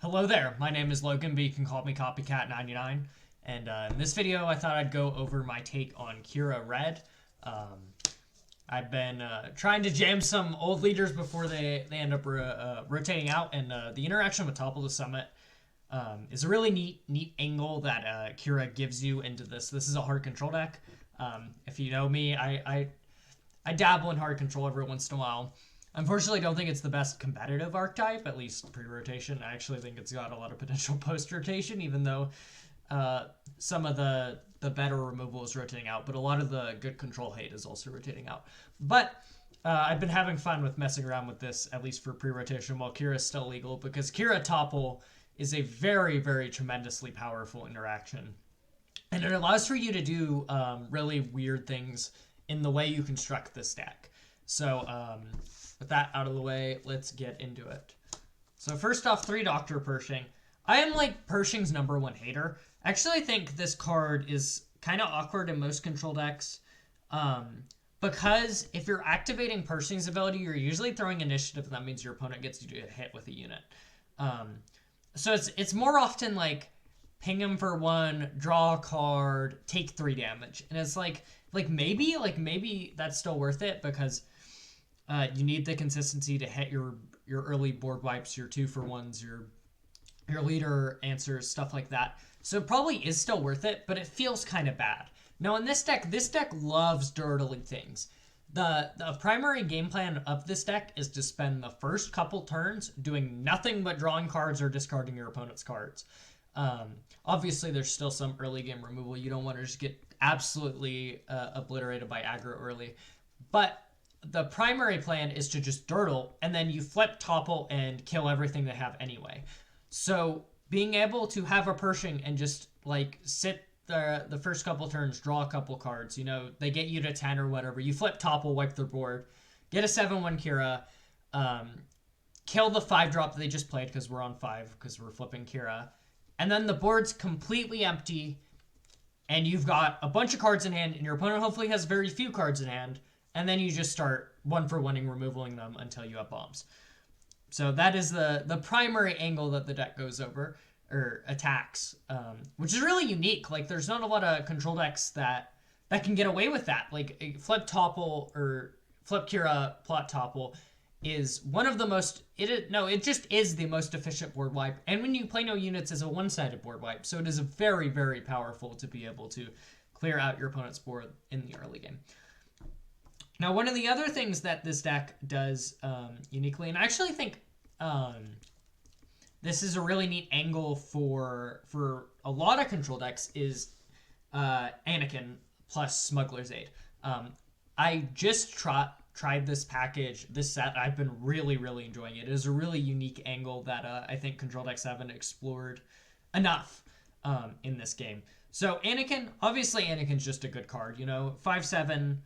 Hello there, my name is Logan, but you can call me Copycat99. And in this video, I thought I'd go over my take on Qi'ra Red. I've been trying to jam some old leaders before they end up rotating out, and the interaction with Topple the Summit is a really neat angle that Qi'ra gives you into this. This is a hard control deck. If you know me, I dabble in hard control every once in a while. Unfortunately, I don't think it's the best competitive archetype, at least pre-rotation. I actually think it's got a lot of potential post-rotation, even though some of the better removal is rotating out, but a lot of the good control hate is also rotating out. But I've been having fun with messing around with this, at least for pre-rotation, while Qi'ra is still legal, because Qi'ra Topple is a very, very tremendously powerful interaction. And it allows for you to do really weird things in the way you construct this deck. So, with that out of the way, let's get into it. So first off, 3 Doctor Pershing. I am like Pershing's #1 hater. Actually, I think this card is kind of awkward in most control decks. Because if you're activating Pershing's ability, you're usually throwing initiative, and that means your opponent gets you to hit with a unit. So it's more often like ping him for 1, draw a card, take 3 damage. And it's like maybe that's still worth it because you need the consistency to hit your early board wipes, your 2-for-1s, your leader answers, stuff like that. So it probably is still worth it, but it feels kind of bad. Now in this deck loves dirtling things. The primary game plan of this deck is to spend the first couple turns doing nothing but drawing cards or discarding your opponent's cards. Obviously, there's still some early game removal. You don't want to just get absolutely obliterated by aggro early. But the primary plan is to just dirtle, and then you flip Topple and kill everything they have anyway. So being able to have a Pershing and just like sit the first couple turns, draw a couple cards, you know, they get you to 10 or whatever. You flip Topple, wipe their board, get a 7/1 Qi'ra, kill the 5-drop they just played because we're on 5 because we're flipping Qi'ra. And then the board's completely empty, and you've got a bunch of cards in hand, and your opponent hopefully has very few cards in hand, and then you just start 1-for-1ing removaling them until you have bombs. So that is the primary angle that the deck goes over, or attacks, which is really unique. Like, there's not a lot of control decks that can get away with that. Like, flip Topple, or flip Qi'ra, plot Topple, is one of the most, it just is the most efficient board wipe. And when you play no units, it's a one-sided board wipe. So it is very, very powerful to be able to clear out your opponent's board in the early game. Now, one of the other things that this deck does uniquely, and I actually think this is a really neat angle for a lot of control decks, is Anakin plus Smuggler's Aid. I just tried this package, this set. I've been really, really enjoying it. It is a really unique angle that I think control decks haven't explored enough in this game. So Anakin, obviously Anakin's just a good card, you know, 5/7,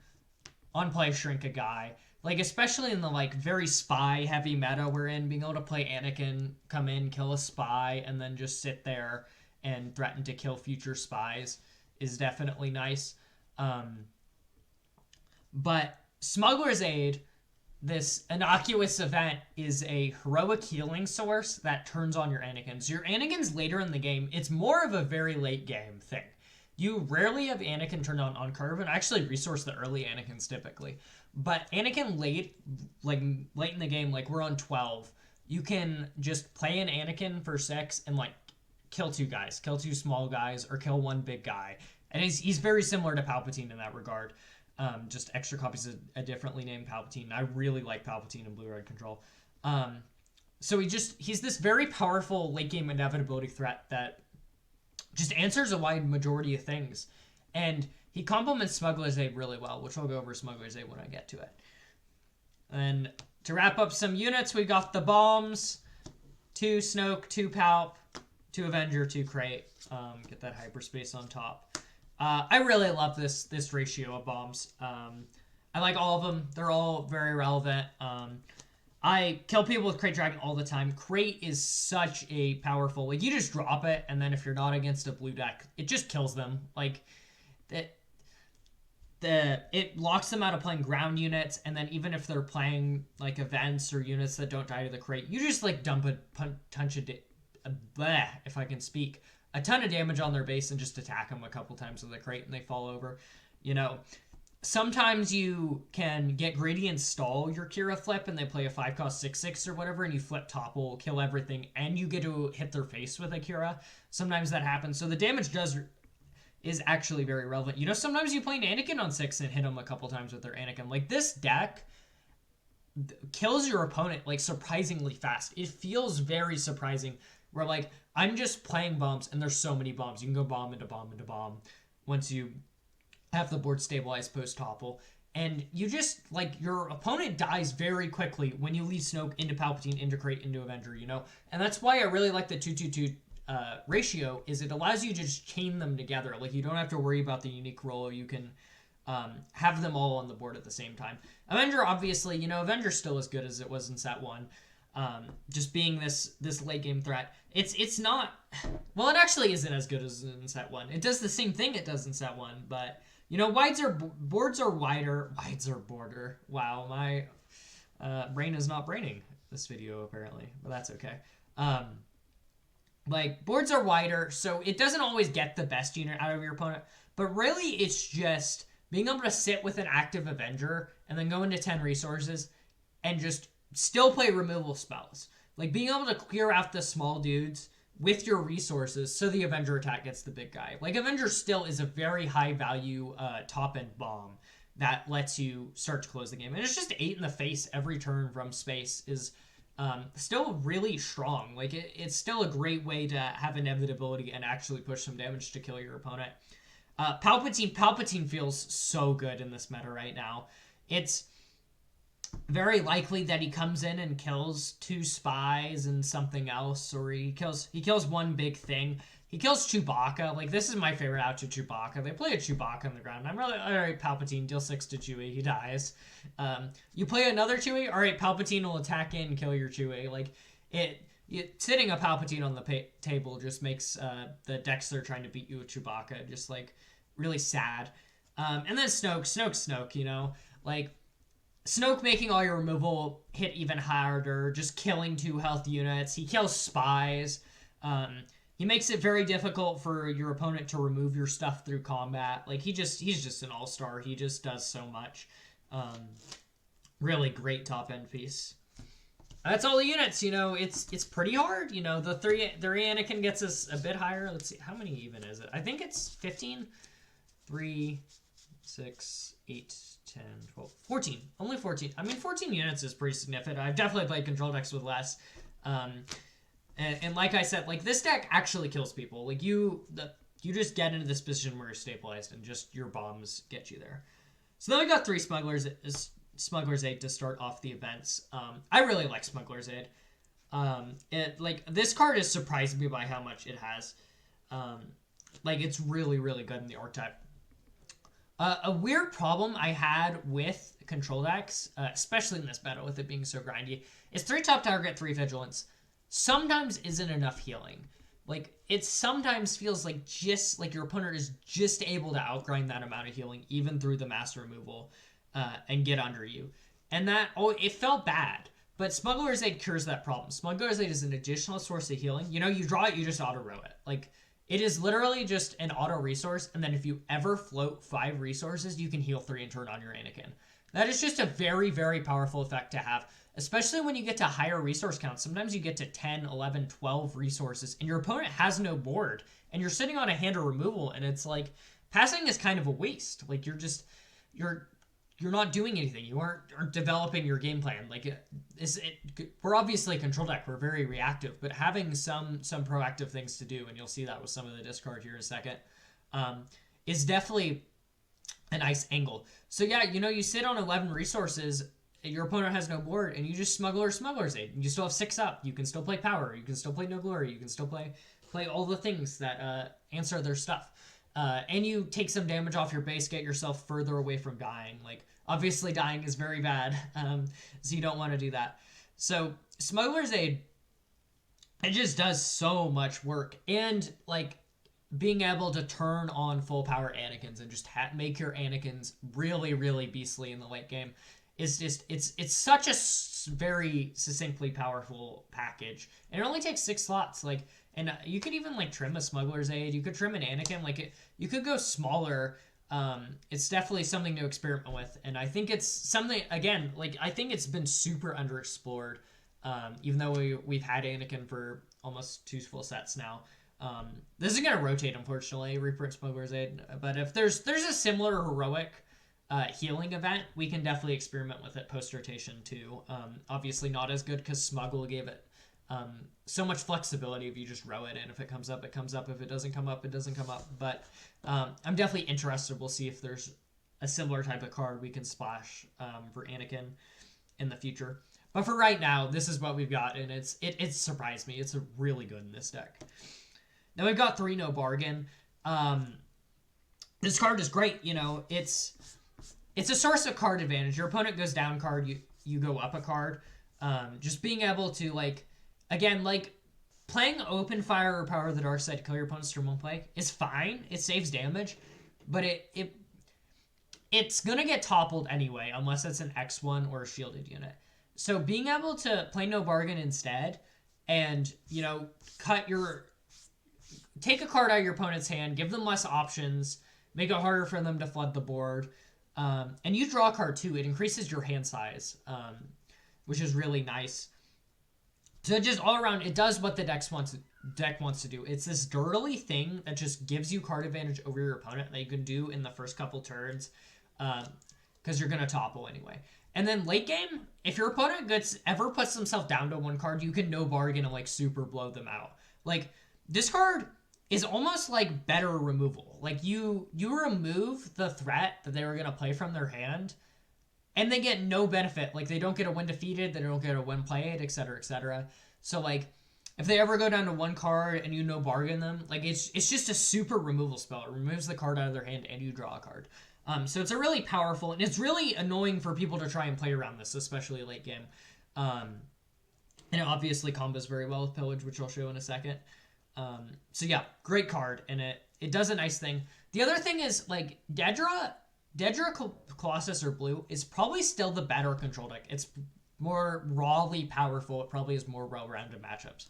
on play, shrink a guy. Like, especially in the like very spy heavy meta we're in, being able to play Anakin, come in, kill a spy, and then just sit there and threaten to kill future spies is definitely nice. But Smuggler's Aid, this innocuous event, is a heroic healing source that turns on your Anakins. Your Anakins later in the game, it's more of a very late game thing. You rarely have Anakin turned on curve, and actually resource the early Anakins typically. But Anakin late in the game, like we're on 12, you can just play an Anakin for 6 and like kill 2 guys, kill 2 small guys, or kill 1 big guy. And he's very similar to Palpatine in that regard. Just extra copies of a differently named Palpatine. I really like Palpatine in Blue-Red Control. So he's this very powerful late game inevitability threat that just answers a wide majority of things. And he complements Smuggler's Aid really well, which I'll go over Smuggler's Aid when I get to it. And to wrap up some units, we got the bombs. 2 Snoke, 2 Palp, 2 Avenger, 2 Crate. Get that hyperspace on top. I really love this ratio of bombs. I like all of them. They're all very relevant. I kill people with Crate Dragon all the time. Crate is such a powerful, like, you just drop it, and then if you're not against a blue deck, it just kills them. Like, it locks them out of playing ground units, and then even if they're playing like events or units that don't die to the Crate, you just like dump a bleh, if I can speak, a ton of damage on their base and just attack them a couple times with a crate and they fall over. You know, sometimes you can get greedy and stall your Qi'ra flip and they play a 5-cost 6/6 or whatever and you flip topple, kill everything, and you get to hit their face with a Qi'ra. Sometimes that happens. So the damage is actually very relevant. You know, sometimes you play an Anakin on 6 and hit them a couple times with their Anakin. Like, this deck kills your opponent, like, surprisingly fast. It feels very surprising where, like, I'm just playing bombs and there's so many bombs. You can go bomb into bomb into bomb once you have the board stabilized post-topple. And you just, like, your opponent dies very quickly when you leave Snoke into Palpatine, into Crate, into Avenger, you know? And that's why I really like the 2-2-2 ratio, is it allows you to just chain them together. Like, you don't have to worry about the unique role. You can have them all on the board at the same time. Avenger, obviously, you know, Avenger's still as good as it was in set 1. Just being this late game threat. It's not, well, it actually isn't as good as in set 1. It does the same thing it does in set 1, but, you know, boards are wider. Wides are border. Wow, my brain is not braining this video, apparently, but that's okay. Like, boards are wider, so it doesn't always get the best unit out of your opponent, but really it's just being able to sit with an active Avenger and then go into 10 resources and just still play removal spells. Like, being able to clear out the small dudes with your resources so the Avenger attack gets the big guy. Like, Avenger still is a very high value top-end bomb that lets you start to close the game. And it's just 8 in the face every turn from space is still really strong. Like, it's still a great way to have inevitability and actually push some damage to kill your opponent. Palpatine feels so good in this meta right now. It's very likely that he comes in and kills 2 spies and something else, or he kills one big thing. He kills Chewbacca. Like, this is my favorite out to Chewbacca. They play a Chewbacca on the ground. I'm really, alright, Palpatine, deal 6 to Chewie. He dies. You play another Chewie? Alright, Palpatine will attack in and kill your Chewie. Like, sitting a Palpatine on the table just makes the decks that are trying to beat you with Chewbacca just, like, really sad. And then Snoke, you know? Like, Snoke making all your removal hit even harder, just killing 2 health units. He kills spies. He makes it very difficult for your opponent to remove your stuff through combat. Like, he's just an all-star. He just does so much. Really great top-end piece. That's all the units, you know. It's pretty hard, you know. The 3 Anakin gets us a bit higher. Let's see, how many even is it? I think it's 15. 3, 6, 8, 10, 12, 14. Only 14. I mean, 14 units is pretty significant. I've definitely played control decks with less. And like I said, like, this deck actually kills people. Like, you just get into this position where you're stabilized and just your bombs get you there. So then we got 3 Smuggler's Aid to start off the events. I really like Smuggler's Aid. Like, this card has surprised me by how much it has. Like, it's really, really good in the archetype. A weird problem I had with control decks, especially in this meta with it being so grindy, is 3 top target, 3 vigilance sometimes isn't enough healing. Like, it sometimes feels like just like your opponent is just able to outgrind that amount of healing even through the mass removal and get under you. And that, it felt bad. But Smuggler's Aid cures that problem. Smuggler's Aid is an additional source of healing. You know, you draw it, you just auto-row it. Like, it is literally just an auto resource, and then if you ever float 5 resources, you can heal 3 in turn on your Anakin. That is just a very, very powerful effect to have, especially when you get to higher resource counts. Sometimes you get to 10, 11, 12 resources, and your opponent has no board, and you're sitting on a hand of removal, and it's like, passing is kind of a waste. Like, you're not doing anything. You aren't developing your game plan. Like, we're obviously a control deck. We're very reactive, but having some proactive things to do, and you'll see that with some of the discard here in a second, is definitely a nice angle. So yeah, you know, you sit on 11 resources, your opponent has no board, and you just Smuggler's Aid. You still have 6 up. You can still play Power. You can still play No Glory. You can still play all the things that answer their stuff. And you take some damage off your base, get yourself further away from dying. Like, obviously dying is very bad, so you don't want to do that. So Smuggler's Aid, it just does so much work. And, like, being able to turn on full power Anakins and just make your Anakins really, really beastly in the late game is just it's such a very succinctly powerful package, and it only takes 6 slots. Like, and you could even like trim a Smuggler's Aid. You could trim an Anakin. Like you could go smaller. It's definitely something to experiment with, and I think it's something, again, like I think it's been super underexplored. Even though we've had Anakin for almost 2 full sets now. This is gonna rotate, unfortunately, reprint Smuggler's Aid. But if there's a similar heroic healing event, we can definitely experiment with it post rotation too. Obviously not as good because Smuggle gave it so much flexibility. If you just row it in, if it comes up, it comes up. If it doesn't come up, it doesn't come up. But I'm definitely interested. We'll see if there's a similar type of card we can splash for Anakin in the future. But for right now, this is what we've got, and it surprised me. It's really good in this deck. Now we've got 3 No Bargain. This card is great. You know, it's a source of card advantage. Your opponent goes down card, you go up a card. Just being able to, like, again, like, playing Open Fire or Power of the Dark Side to kill your opponent's turn 1 play is fine. It saves damage, but it's gonna get toppled anyway, unless it's an X1 or a shielded unit. So being able to play No Bargain instead, and, you know, take a card out of your opponent's hand, give them less options, make it harder for them to flood the board, and you draw a card too. It increases your hand size, which is really nice. So just all around, it does what the deck wants to do. It's this dirtily thing that just gives you card advantage over your opponent that you can do in the first couple turns, because you're going to topple anyway. And then late game, if your opponent ever puts themselves down to 1 card, you can No Bargain and like super blow them out. Like, this card is almost like better removal. Like, you remove the threat that they were going to play from their hand, and they get no benefit. Like, they don't get a win defeated, they don't get a win played, etc., etc. So, like, if they ever go down to 1 card and you No Bargain them, like, it's just a super removal spell. It removes the card out of their hand and you draw a card. So it's a really powerful, and it's really annoying for people to try and play around this, especially late game. And it obviously combos very well with Pillage, which I'll show in a second. So yeah, great card, and it does a nice thing. The other thing is, like, Dedra Colossus or Blue is probably still the better control deck. It's more rawly powerful. It probably has more well-rounded matchups.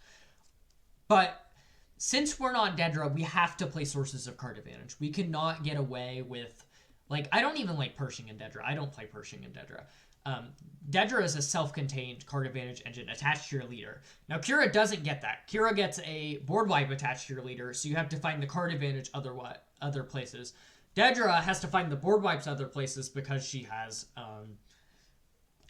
But since we're not Dedra, we have to play sources of card advantage. We cannot get away with, like, I don't even like Pershing in Dedra. I don't play Pershing in Dedra. Dedra is a self-contained card advantage engine attached to your leader. Now, Qi'ra doesn't get that. Qi'ra gets a board wipe attached to your leader, so you have to find the card advantage other places. Dedra has to find the board wipes other places because she has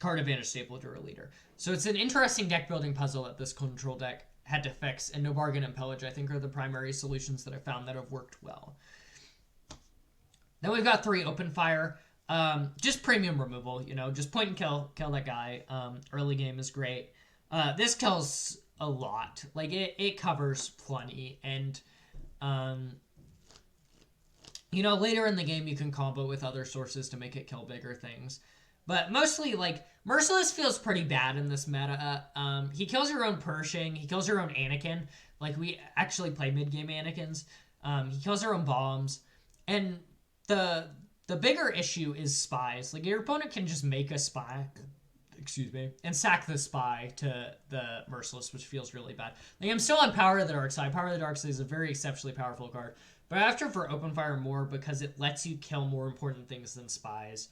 card advantage stapled to her leader. So it's an interesting deck-building puzzle that this control deck had to fix, and No Bargain and Pillage, I think, are the primary solutions that I found that have worked well. Then we've got 3 Open Fire. Just premium removal, you know, just point and kill that guy. Early game is great. This kills a lot. Like, it covers plenty, and you know, later in the game you can combo with other sources to make it kill bigger things. But mostly, like, Merciless feels pretty bad in this meta. He kills your own Pershing, he kills your own Anakin. Like, we actually play mid-game Anakins. He kills your own bombs, and the bigger issue is spies. Like, your opponent can just make a spy, and sack the spy to the Merciless, which feels really bad. Like, I'm still on Power of the Dark Side. Power of the Dark Side is a very exceptionally powerful card, but I have to for Open Fire more because it lets you kill more important things than spies.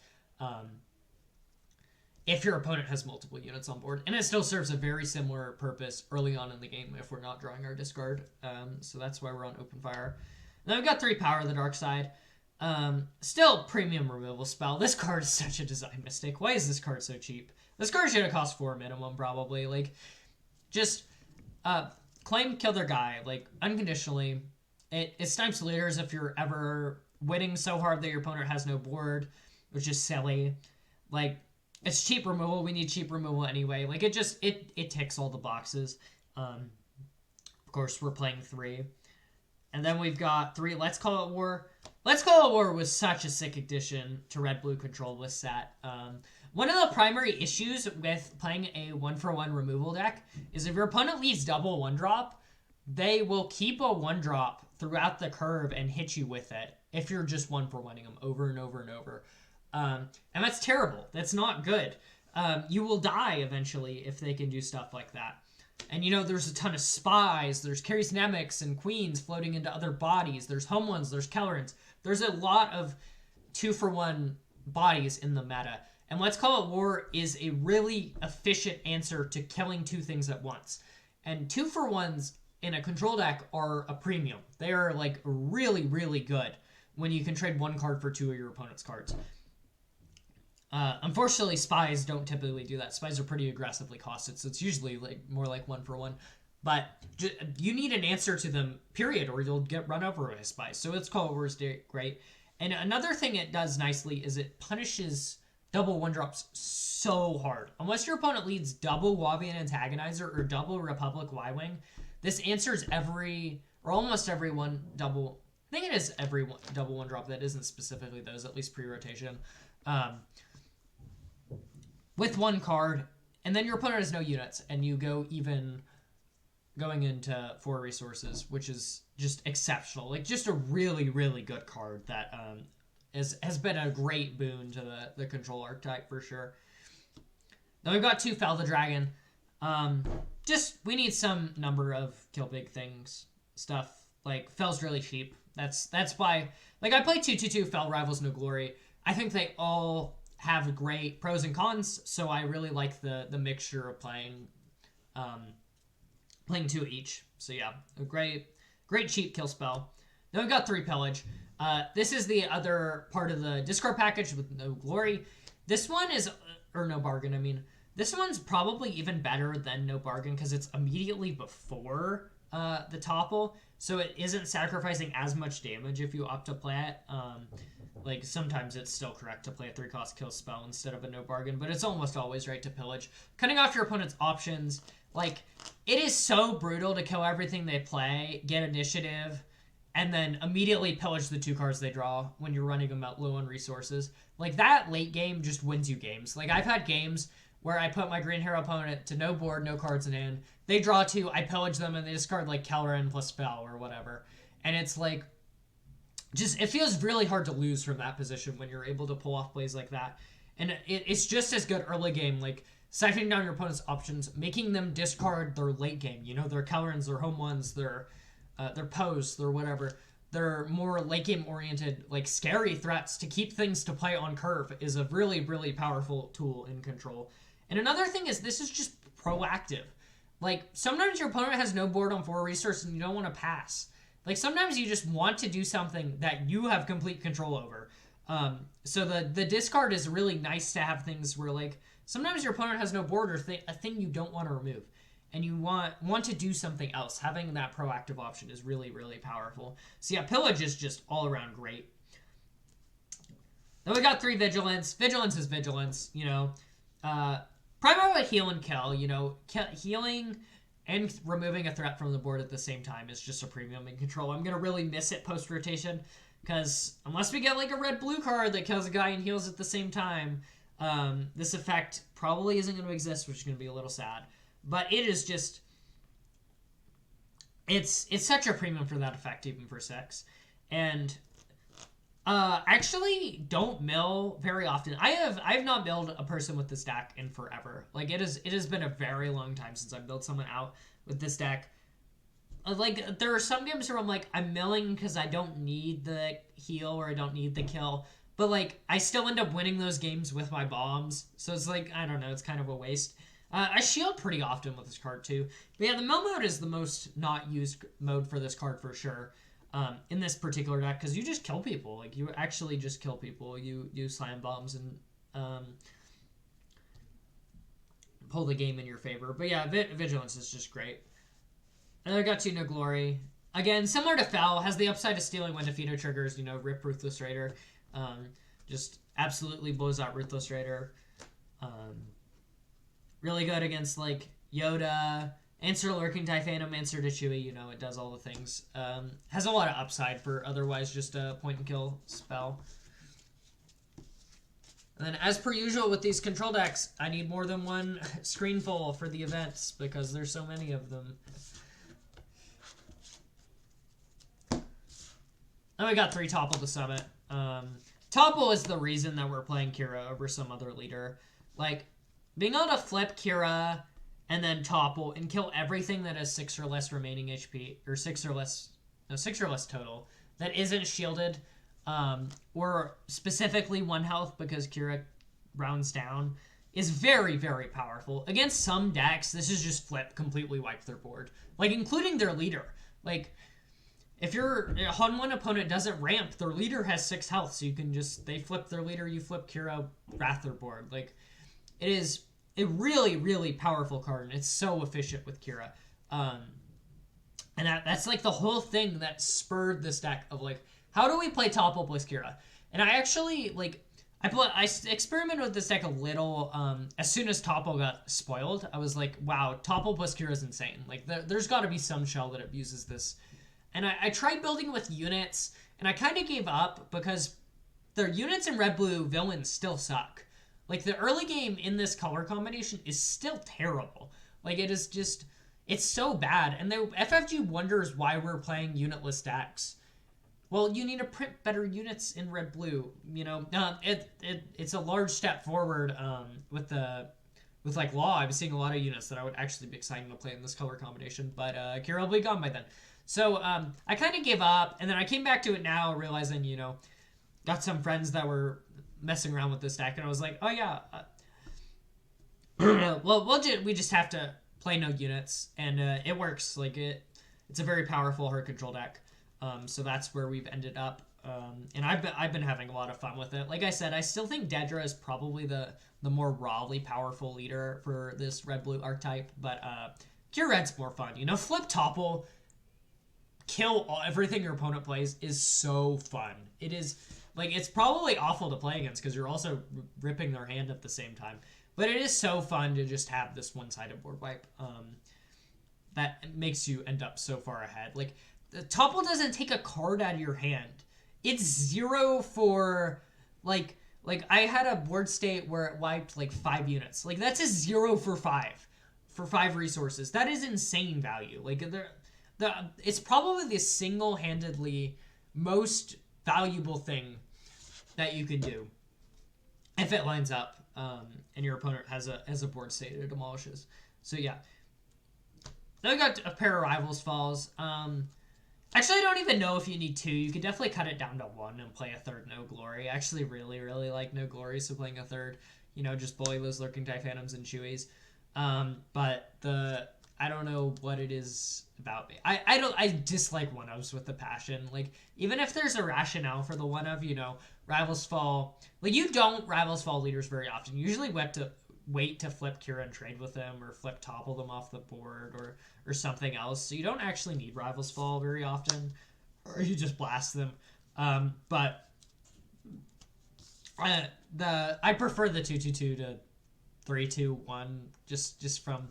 If your opponent has multiple units on board. And it still serves a very similar purpose early on in the game if we're not drawing our discard. So that's why we're on Open Fire. And then we've got 3 Power of the Dark Side. Still premium removal spell. This card is such a design mistake. Why is this card so cheap? This card should have cost 4 minimum, probably. Like, just claim kill their guy, like, unconditionally. It snipes leaders if you're ever winning so hard that your opponent has no board, which is silly. Like, it's cheap removal. We need cheap removal anyway. Like, it ticks all the boxes. Of course, we're playing 3. And then we've got 3 Let's Call It War. Let's Call It War was such a sick addition to Red-Blue Control with set. One of the primary issues with playing a 1-for-1 removal deck is if your opponent leaves double 1-drop, they will keep a 1-drop throughout the curve and hit you with it if you're just 1-for-1ing them over and over and over. And that's terrible. That's not good. You will die eventually if they can do stuff like that. And you know, there's a ton of spies, there's charismatics and queens floating into other bodies, there's home ones, there's Kellerans. There's a lot of 2-for-1 bodies in the meta. And Let's Call It War is a really efficient answer to killing two things at once. And 2-for-1s in a control deck are a premium. They are like really, really good when you can trade one card for two of your opponent's cards. Unfortunately, spies don't typically do that. Spies are pretty aggressively costed, so it's usually like more like 1-for-1. But you need an answer to them, period, or you'll get run over by spies. So Let's Call It War is great. And another thing it does nicely is it punishes double 1-drops so hard. Unless your opponent leads double Wavian Antagonizer or double Republic Y-Wing, this answers every, or almost every one double, I think it is every one, double 1-drop that isn't specifically those, at least pre-rotation. With one card, and then your opponent has no units, and you go even going into 4 resources, which is just exceptional. Like, just a really, really good card that has been a great boon to the control archetype, for sure. Then we've got 2 Fell the Dragon. Just, we need some number of kill big things stuff. Like, Fell's really cheap. That's why, like, I play 2/2/2 Fell Rivals No Glory. I think they all have great pros and cons, so I really like the mixture of playing 2 each. So yeah, a great cheap kill spell. Then we've got 3 Pillage. This is the other part of the discard package with No Glory. This one is, or No Bargain, I mean. This one's probably even better than No Bargain because it's immediately before the Topple, so it isn't sacrificing as much damage if you opt to play it. Like, sometimes it's still correct to play a 3-cost kill spell instead of a No Bargain, but it's almost always right to Pillage. Cutting off your opponent's options, like, it is so brutal to kill everything they play, get initiative, and then immediately pillage the 2 cards they draw when you're running them out low on resources. Like, that late game just wins you games. Like, I've had games where I put my green hero opponent to no board, no cards in hand. They draw 2, I pillage them, and they discard, like, Kelleran plus spell or whatever. And it's like, just, it feels really hard to lose from that position when you're able to pull off plays like that. And it's just as good early game, like, siphoning down your opponent's options, making them discard their late game. You know, their Kellerans, their home ones, their posts, their whatever. They're more late game oriented, like, scary threats to keep things to play on curve is a really, really powerful tool in control. And another thing is, this is just proactive. Like, sometimes your opponent has no board on 4 resources and you don't want to pass. Like, sometimes you just want to do something that you have complete control over. So the discard is really nice to have things where, like, sometimes your opponent has no board or a thing you don't want to remove. And you want to do something else. Having that proactive option is really, really powerful. So yeah, Pillage is just all around great. Then we got 3 Vigilance. Vigilance is Vigilance, you know. Primarily heal and kill, you know. Healing and removing a threat from the board at the same time is just a premium in control. I'm going to really miss it post-rotation, because unless we get, like, a red-blue card that kills a guy and heals at the same time, this effect probably isn't going to exist, which is going to be a little sad. But it is just, it's such a premium for that effect, even for 6. And actually don't mill very often. I've not milled a person with this deck in forever. Like, it has been a very long time since I've milled someone out with this deck. Like, there are some games where I'm like, I'm milling because I don't need the heal or I don't need the kill. But, like, I still end up winning those games with my bombs. So it's like, I don't know, it's kind of a waste. I shield pretty often with this card, too. But yeah, the mill mode is the most not used mode for this card, for sure. In this particular deck, because you just kill people. Like, you actually just kill people. You slam bombs and pull the game in your favor. But yeah, Vigilance is just great. And I got 2 No Glory. Again, similar to Fell, has the upside of stealing when defeated triggers. You know, rip Ruthless Raider. Just absolutely blows out Ruthless Raider. Really good against, like, Yoda. Answer to Lurking Typhanum, answer to Chewie, you know, it does all the things. Has a lot of upside for otherwise just a point-and-kill spell. And then, as per usual with these control decks, I need more than one screen full for the events, because there's so many of them. And we got 3 Topple the Summit. Topple is the reason that we're playing Qi'ra over some other leader. Like, being able to flip Qi'ra and then Topple and kill everything that has 6 or less remaining HP, or 6 or less total, that isn't shielded, or specifically 1 health because Qi'ra rounds down, is very, very powerful. Against some decks, this is just flip, completely wipe their board. Like, including their leader. Like, if your one opponent doesn't ramp, their leader has 6 health, so you can just, they flip their leader, you flip Qi'ra, wrath their board. Like, it is a really, really powerful card, and it's so efficient with Qi'ra. And that's like the whole thing that spurred this deck of like, how do we play Topple plus Qi'ra? And I actually, like, I experimented with this deck a little. As soon as Topple got spoiled, I was like, wow, Topple plus Qi'ra is insane. Like, there's got to be some shell that abuses this. And I tried building with units, and I kind of gave up because their units and red-blue villains still suck. Like, the early game in this color combination is still terrible. Like, it is just, it's so bad. And the FFG wonders why we're playing unitless decks. Well, you need to print better units in red-blue. You know, it's a large step forward with like Law. I'm seeing a lot of units that I would actually be excited to play in this color combination, but Qi'ra will be gone by then. So I kind of gave up, and then I came back to it now, realizing, you know, got some friends that were messing around with this deck, and I was like, oh yeah, well, we just have to play no units, and it works. Like, it's a very powerful hard control deck. So that's where we've ended up, and I've been having a lot of fun with it. Like I said, I still think Daedra is probably the more rawly powerful leader for this red-blue archetype, but Qi'ra Red's more fun. You know, flip Topple, kill everything your opponent plays is so fun. It is, like, it's probably awful to play against because you're also ripping their hand at the same time, but it is so fun to just have this one-sided board wipe that makes you end up so far ahead. Like, the Topple doesn't take a card out of your hand. It's 0 for, like I had a board state where it wiped like 5 units. Like, that's a 0 for 5 resources. That is insane value. Like, it's probably the single-handedly most valuable thing that you can do if it lines up and your opponent has a board state it demolishes. So yeah. Then we got a pair of Rivals Falls. Actually, I don't even know if you need 2. You could definitely cut it down to 1 and play a third No Glory. I actually really, really like No Glory, so playing a third, you know, just bully those Lurking Titaniums and Chewies. But I don't know what it is about me. I dislike 1-ofs with a passion. Like, even if there's a rationale for the 1-of, you know, Rivals Fall. Like, you don't Rivals Fall leaders very often. You usually wait to flip Qi'ra and trade with them, or flip Topple them off the board, or something else. So you don't actually need Rivals Fall very often, or you just blast them. But I prefer the 2/2/2 to 3/2/1 just from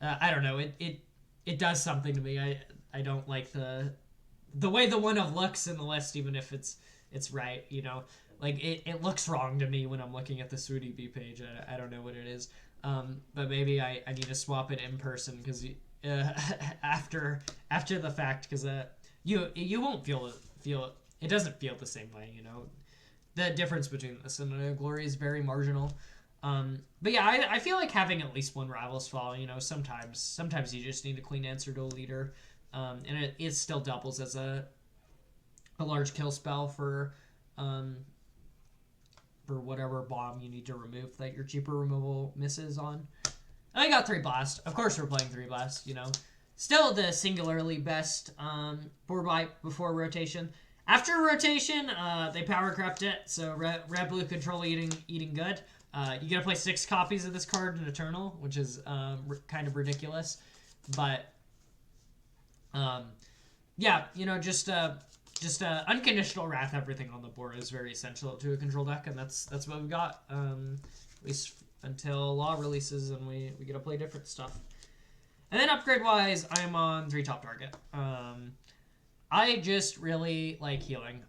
I don't know, it does something to me. I don't like the way the 1-of looks in the list, even if it's right, you know. Like, it looks wrong to me when I'm looking at the Swoody B page. I don't know what it is. But maybe I need to swap it in person, because after the fact, because you won't feel it. It doesn't feel the same way, you know. The difference between this and No Glory is very marginal. But yeah, I feel like having at least 1 Rivals Fall, you know, sometimes you just need a clean answer to a leader. And it still doubles as a large kill spell for whatever bomb you need to remove that your cheaper removal misses on. I got 3 Blast. Of course we're playing 3 Blast, you know. Still the singularly best board wipe before rotation. After rotation, they power crept it, so red-blue control eating good. You gotta play 6 copies of this card in Eternal, which is kind of ridiculous. But, yeah, you know, just unconditional wrath everything on the board is very essential to a control deck, and that's what we've got. At least until Law releases and we get to play different stuff. And then upgrade-wise, I'm on 3 top target. I just really like healing.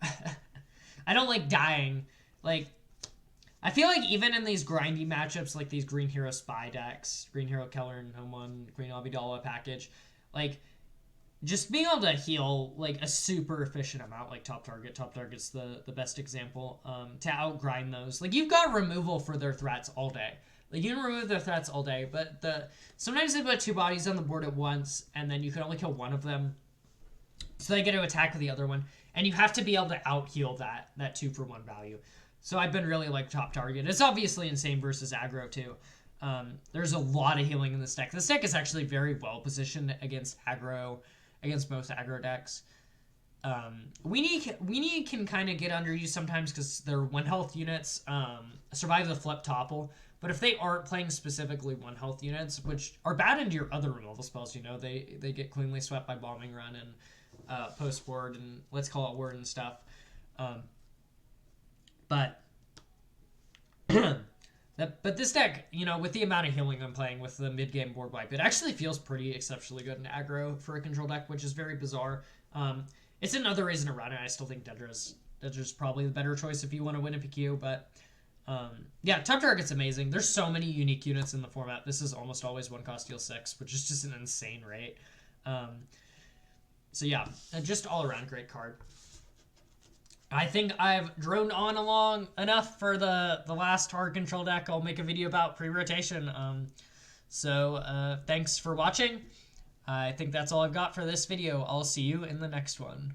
I don't like dying. Like, I feel like even in these grindy matchups, like these Green Hero Spy decks, Green Hero Keller and Home One, Green Amidala package, like, just being able to heal like a super efficient amount, like top target's the best example, to outgrind those. Like you've got removal for their threats all day. Like you can remove their threats all day, but sometimes they put 2 bodies on the board at once, and then you can only kill one of them, so they get to attack with the other one, and you have to be able to out heal that 2-for-1 value. So I've been really like top target. It's obviously insane versus aggro too. There's a lot of healing in this deck. This deck is actually very well positioned against most aggro decks. Weenie can kind of get underused sometimes because they're 1 health units, survive the flip topple. But if they aren't playing specifically 1 health units, which are bad into your other removal spells, you know, they get cleanly swept by Bombing Run and Post Ward and Let's Call It Word and stuff. But this deck, you know, with the amount of healing I'm playing with the mid-game board wipe, it actually feels pretty exceptionally good in aggro for a control deck, which is very bizarre. It's another reason to run it. I still think Dendra's probably the better choice if you want to win a PQ, but yeah, top target's amazing. There's so many unique units in the format. This is almost always 1 cost deal 6, which is just an insane rate. So yeah, just all around great card. I think I've droned on along enough for the last hard control deck. I'll make a video about pre-rotation. So thanks for watching. I think that's all I've got for this video. I'll see you in the next one.